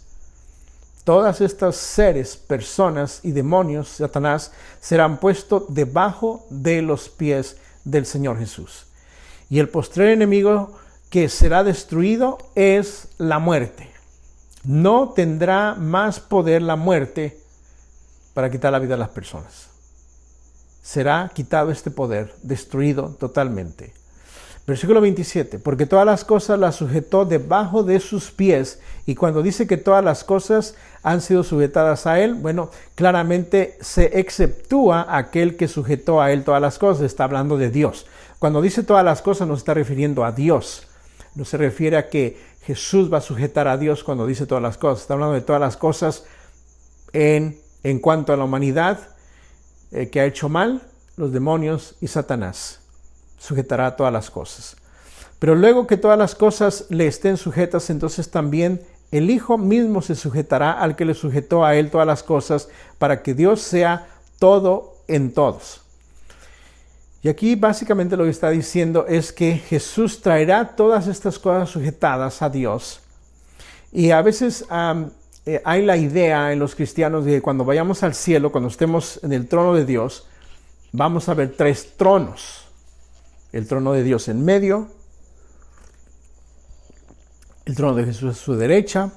Todas estas seres, personas y demonios, Satanás, serán puestos debajo de los pies del Señor Jesús. Y el postrer enemigo que será destruido es la muerte. No tendrá más poder la muerte para quitar la vida de las personas. Será quitado este poder, destruido totalmente. Versículo 27, porque todas las cosas las sujetó debajo de sus pies. Y cuando dice que todas las cosas han sido sujetadas a él, bueno, claramente se exceptúa aquel que sujetó a él todas las cosas. Está hablando de Dios. Cuando dice todas las cosas, no se está refiriendo a Dios. No se refiere a que Jesús va a sujetar a Dios cuando dice todas las cosas. Está hablando de todas las cosas en cuanto a la humanidad que ha hecho mal, los demonios y Satanás. Sujetará todas las cosas. Pero luego que todas las cosas le estén sujetas, entonces también el Hijo mismo se sujetará al que le sujetó a él todas las cosas, para que Dios sea todo en todos. Y aquí básicamente lo que está diciendo es que Jesús traerá todas estas cosas sujetadas a Dios. Y a veces hay la idea en los cristianos de que cuando vayamos al cielo, cuando estemos en el trono de Dios, vamos a ver 3 tronos. El trono de Dios en medio, el trono de Jesús a su derecha,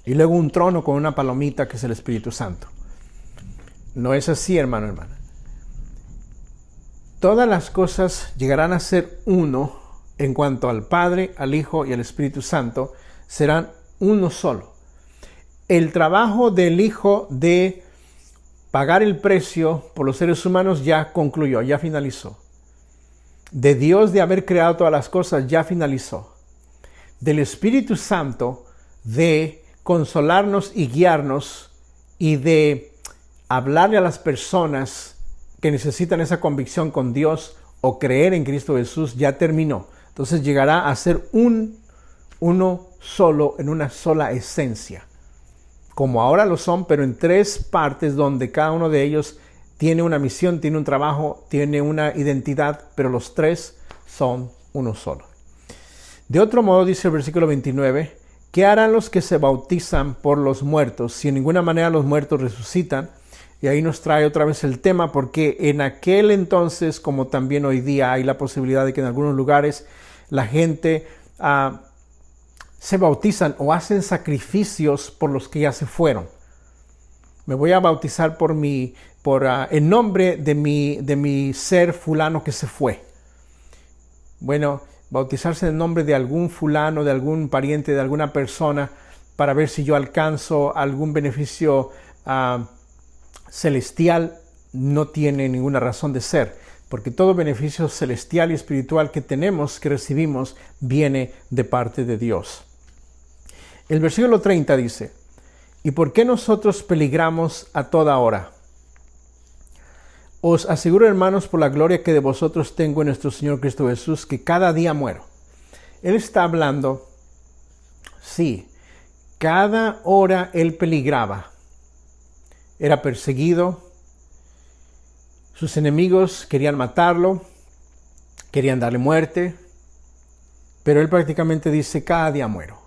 y luego un trono con una palomita que es el Espíritu Santo. No es así, hermano, hermana. Todas las cosas llegarán a ser uno en cuanto al Padre, al Hijo y al Espíritu Santo, serán uno solo. El trabajo del Hijo de pagar el precio por los seres humanos ya concluyó, ya finalizó. De Dios de haber creado todas las cosas ya finalizó. Del Espíritu Santo de consolarnos y guiarnos y de hablarle a las personas que necesitan esa convicción con Dios o creer en Cristo Jesús ya terminó. Entonces llegará a ser uno solo, en una sola esencia. Como ahora lo son, pero en 3 partes donde cada uno de ellos tiene una misión, tiene un trabajo, tiene una identidad, pero los 3 son uno solo. De otro modo, dice el versículo 29, ¿qué harán los que se bautizan por los muertos? Si en ninguna manera los muertos resucitan. Y ahí nos trae otra vez el tema, porque en aquel entonces, como también hoy día, hay la posibilidad de que en algunos lugares la gente se bautizan o hacen sacrificios por los que ya se fueron. Me voy a bautizar en nombre de mi ser fulano que se fue. Bueno, bautizarse en nombre de algún fulano, de algún pariente, de alguna persona, para ver si yo alcanzo algún beneficio celestial, no tiene ninguna razón de ser, porque todo beneficio celestial y espiritual que tenemos, que recibimos, viene de parte de Dios. El versículo 30 dice, ¿y por qué nosotros peligramos a toda hora? Os aseguro, hermanos, por la gloria que de vosotros tengo en nuestro Señor Cristo Jesús, que cada día muero. Él está hablando, sí, cada hora él peligraba. Era perseguido, sus enemigos querían matarlo, querían darle muerte, pero él prácticamente dice, cada día muero.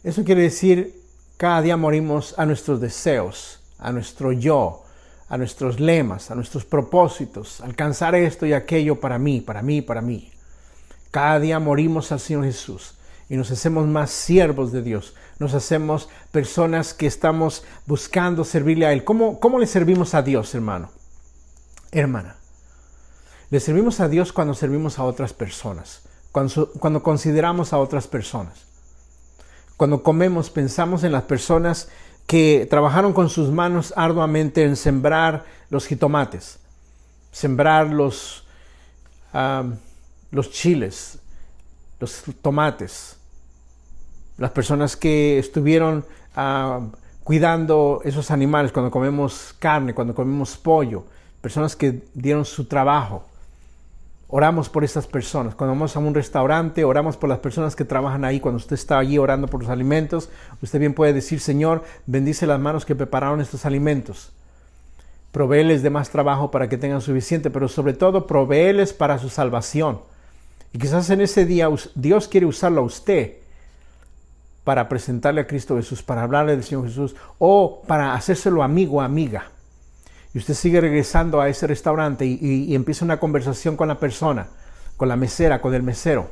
Eso quiere decir, cada día morimos a nuestros deseos, a nuestro yo, a nuestros lemas, a nuestros propósitos, alcanzar esto y aquello para mí, para mí, para mí. Cada día morimos al Señor Jesús y nos hacemos más siervos de Dios. Nos hacemos personas que estamos buscando servirle a Él. ¿Cómo le servimos a Dios, hermano? Hermana. Le servimos a Dios cuando servimos a otras personas, cuando consideramos a otras personas. Cuando comemos, pensamos en las personas que trabajaron con sus manos arduamente en sembrar los jitomates, sembrar los chiles, los tomates, las personas que estuvieron cuidando esos animales cuando comemos carne, cuando comemos pollo, personas que dieron su trabajo. Oramos por estas personas. Cuando vamos a un restaurante, oramos por las personas que trabajan ahí. Cuando usted está allí orando por los alimentos, usted bien puede decir, Señor, bendice las manos que prepararon estos alimentos. Provéeles de más trabajo para que tengan suficiente, pero sobre todo provéeles para su salvación. Y quizás en ese día Dios quiere usarlo a usted para presentarle a Cristo Jesús, para hablarle del Señor Jesús, o para hacérselo amigo o amiga. Y usted sigue regresando a ese restaurante y empieza una conversación con la persona, con la mesera, con el mesero.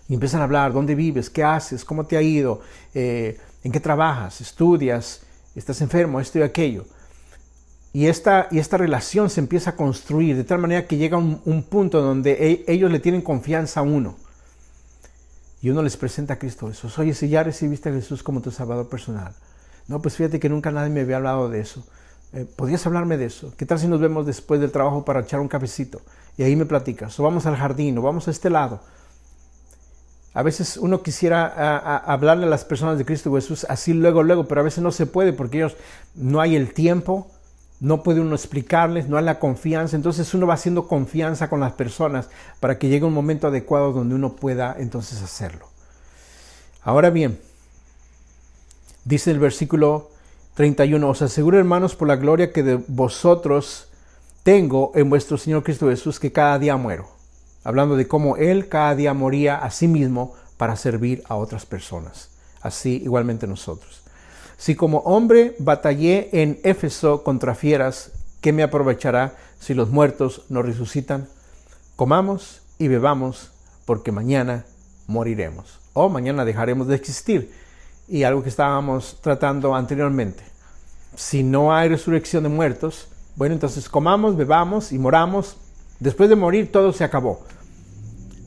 Y empiezan a hablar, ¿dónde vives? ¿Qué haces? ¿Cómo te ha ido? ¿En qué trabajas? ¿Estudias? ¿Estás enfermo? Esto y aquello. Y esta relación se empieza a construir de tal manera que llega un punto donde ellos le tienen confianza a uno. Y uno les presenta a Cristo Jesús. Oye, si ya recibiste a Jesús como tu Salvador personal. No, pues fíjate que nunca nadie me había hablado de eso. ¿Podrías hablarme de eso? ¿Qué tal si nos vemos después del trabajo para echar un cafecito? Y ahí me platicas. O vamos al jardín, o vamos a este lado. A veces uno quisiera hablarle a las personas de Cristo Jesús así luego, pero a veces no se puede porque ellos no hay el tiempo, no puede uno explicarles, no hay la confianza. Entonces uno va haciendo confianza con las personas para que llegue un momento adecuado donde uno pueda entonces hacerlo. Ahora bien, dice el versículo 31, os aseguro, hermanos, por la gloria que de vosotros tengo en vuestro Señor Cristo Jesús, que cada día muero. Hablando de cómo Él cada día moría a sí mismo para servir a otras personas. Así igualmente nosotros. Si como hombre batallé en Éfeso contra fieras, ¿qué me aprovechará si los muertos no resucitan? Comamos y bebamos, porque mañana moriremos. O mañana dejaremos de existir. Y algo que estábamos tratando anteriormente. Si no hay resurrección de muertos, bueno, entonces comamos, bebamos y moramos. Después de morir todo se acabó.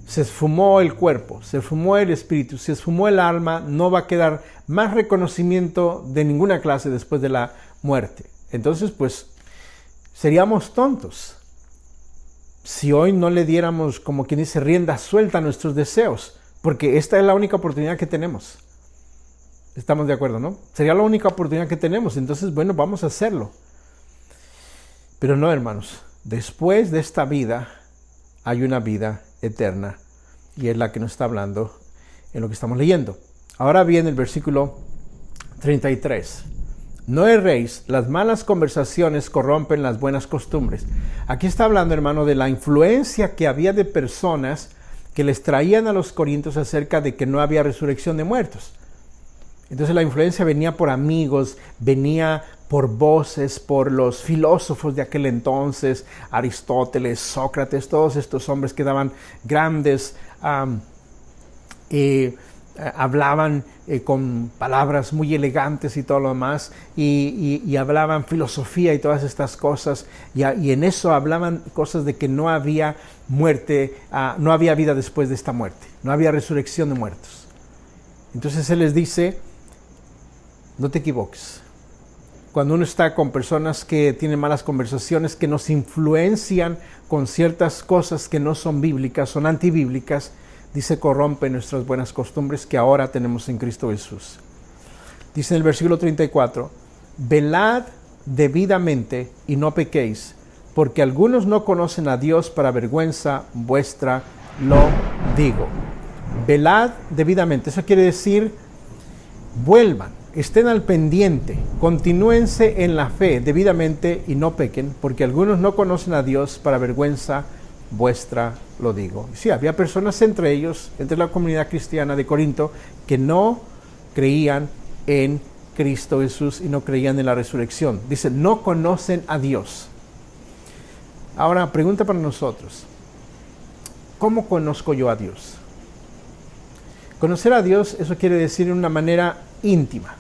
Se esfumó el cuerpo, se esfumó el espíritu, se esfumó el alma, no va a quedar más reconocimiento de ninguna clase después de la muerte. Entonces, pues, seríamos tontos si hoy no le diéramos, como quien dice, rienda suelta a nuestros deseos, porque esta es la única oportunidad que tenemos. Estamos de acuerdo, ¿no? Sería la única oportunidad que tenemos, entonces, bueno, vamos a hacerlo. Pero no, hermanos, después de esta vida hay una vida eterna, y es la que nos está hablando en lo que estamos leyendo. Ahora bien, el versículo 33. No erréis, las malas conversaciones corrompen las buenas costumbres. Aquí está hablando, hermano, de la influencia que había de personas que les traían a los corintios acerca de que no había resurrección de muertos. Entonces la influencia venía por amigos, venía por voces, por los filósofos de aquel entonces, Aristóteles, Sócrates, todos estos hombres que daban grandes, hablaban con palabras muy elegantes y todo lo demás, y hablaban filosofía y todas estas cosas, y en eso hablaban cosas de que no había muerte, no había vida después de esta muerte, no había resurrección de muertos. Entonces Él les dice, no te equivoques. Cuando uno está con personas que tienen malas conversaciones, que nos influencian con ciertas cosas que no son bíblicas, son antibíblicas, dice, corrompe nuestras buenas costumbres que ahora tenemos en Cristo Jesús. Dice en el versículo 34, velad debidamente y no pequéis, porque algunos no conocen a Dios, para vergüenza vuestra lo digo. Velad debidamente, eso quiere decir, vuelvan. Estén al pendiente, continúense en la fe debidamente y no pequen, porque algunos no conocen a Dios, para vergüenza vuestra lo digo. Sí, había personas entre ellos, entre la comunidad cristiana de Corinto, que no creían en Cristo Jesús y no creían en la resurrección. Dice, no conocen a Dios. Ahora, pregunta para nosotros, ¿cómo conozco yo a Dios? Conocer a Dios, eso quiere decir de una manera íntima.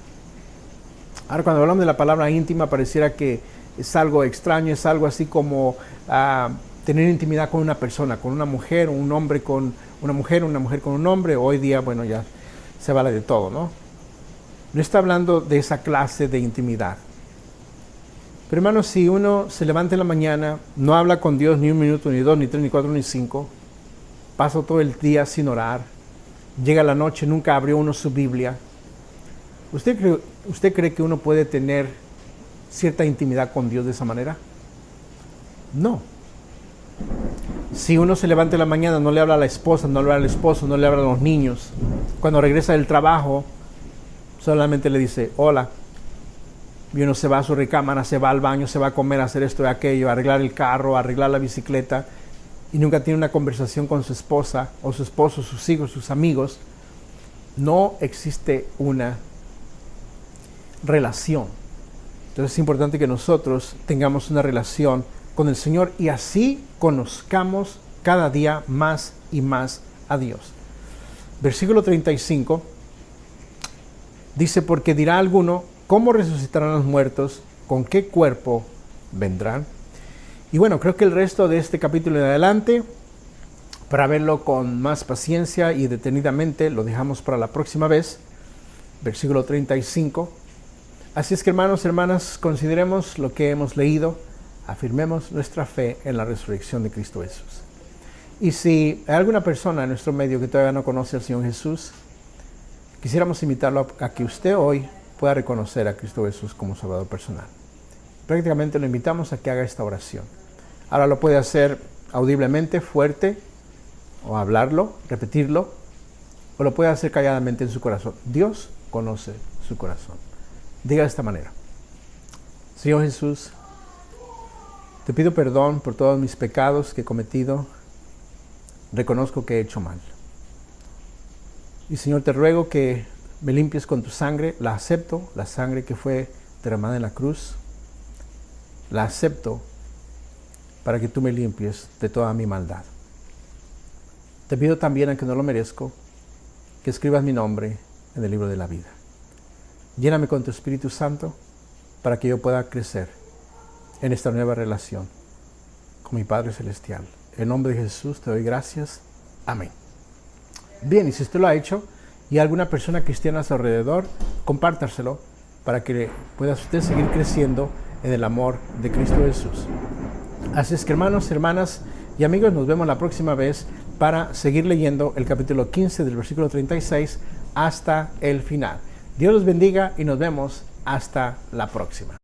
Ahora, cuando hablamos de la palabra íntima, pareciera que es algo extraño, es algo así como tener intimidad con una persona, con una mujer, un hombre con una mujer con un hombre. Hoy día, bueno, ya se vale de todo, ¿no? No está hablando de esa clase de intimidad. Pero, hermanos, si uno se levanta en la mañana, no habla con Dios ni un minuto, ni dos, ni tres, ni cuatro, ni cinco, pasa todo el día sin orar, llega la noche, nunca abrió uno su Biblia, ¿Usted cree que uno puede tener cierta intimidad con Dios de esa manera? No. Si uno se levanta en la mañana, no le habla a la esposa, no le habla al esposo, no le habla a los niños. Cuando regresa del trabajo, solamente le dice, hola. Y uno se va a su recámara, se va al baño, se va a comer, a hacer esto y aquello, a arreglar el carro, a arreglar la bicicleta. Y nunca tiene una conversación con su esposa, o su esposo, sus hijos, sus amigos. No existe una relación. Entonces es importante que nosotros tengamos una relación con el Señor y así conozcamos cada día más y más a Dios. Versículo 35 dice, porque dirá alguno, ¿cómo resucitarán los muertos? ¿Con qué cuerpo vendrán. Y bueno, creo que el resto de este capítulo en adelante, para verlo con más paciencia y detenidamente, lo dejamos para la próxima vez, versículo 35. Así es que hermanos, hermanas, consideremos lo que hemos leído, afirmemos nuestra fe en la resurrección de Cristo Jesús. Y si hay alguna persona en nuestro medio que todavía no conoce al Señor Jesús, quisiéramos invitarlo a que usted hoy pueda reconocer a Cristo Jesús como Salvador personal. Prácticamente lo invitamos a que haga esta oración. Ahora lo puede hacer audiblemente, fuerte, o hablarlo, repetirlo, o lo puede hacer calladamente en su corazón. Dios conoce su corazón. Diga de esta manera: Señor Jesús, te pido perdón por todos mis pecados que he cometido. Reconozco que he hecho mal. Y Señor, te ruego que me limpies con tu sangre. La acepto, la sangre que fue derramada en la cruz. La acepto para que tú me limpies de toda mi maldad. Te pido también, aunque no lo merezco, que escribas mi nombre en el libro de la vida. Lléname con tu Espíritu Santo para que yo pueda crecer en esta nueva relación con mi Padre Celestial. En nombre de Jesús te doy gracias. Amén. Bien, y si usted lo ha hecho y hay alguna persona cristiana a su alrededor, compártaselo para que pueda usted seguir creciendo en el amor de Cristo Jesús. Así es que hermanos, hermanas y amigos, nos vemos la próxima vez para seguir leyendo el capítulo 15 del versículo 36 hasta el final. Dios los bendiga y nos vemos hasta la próxima.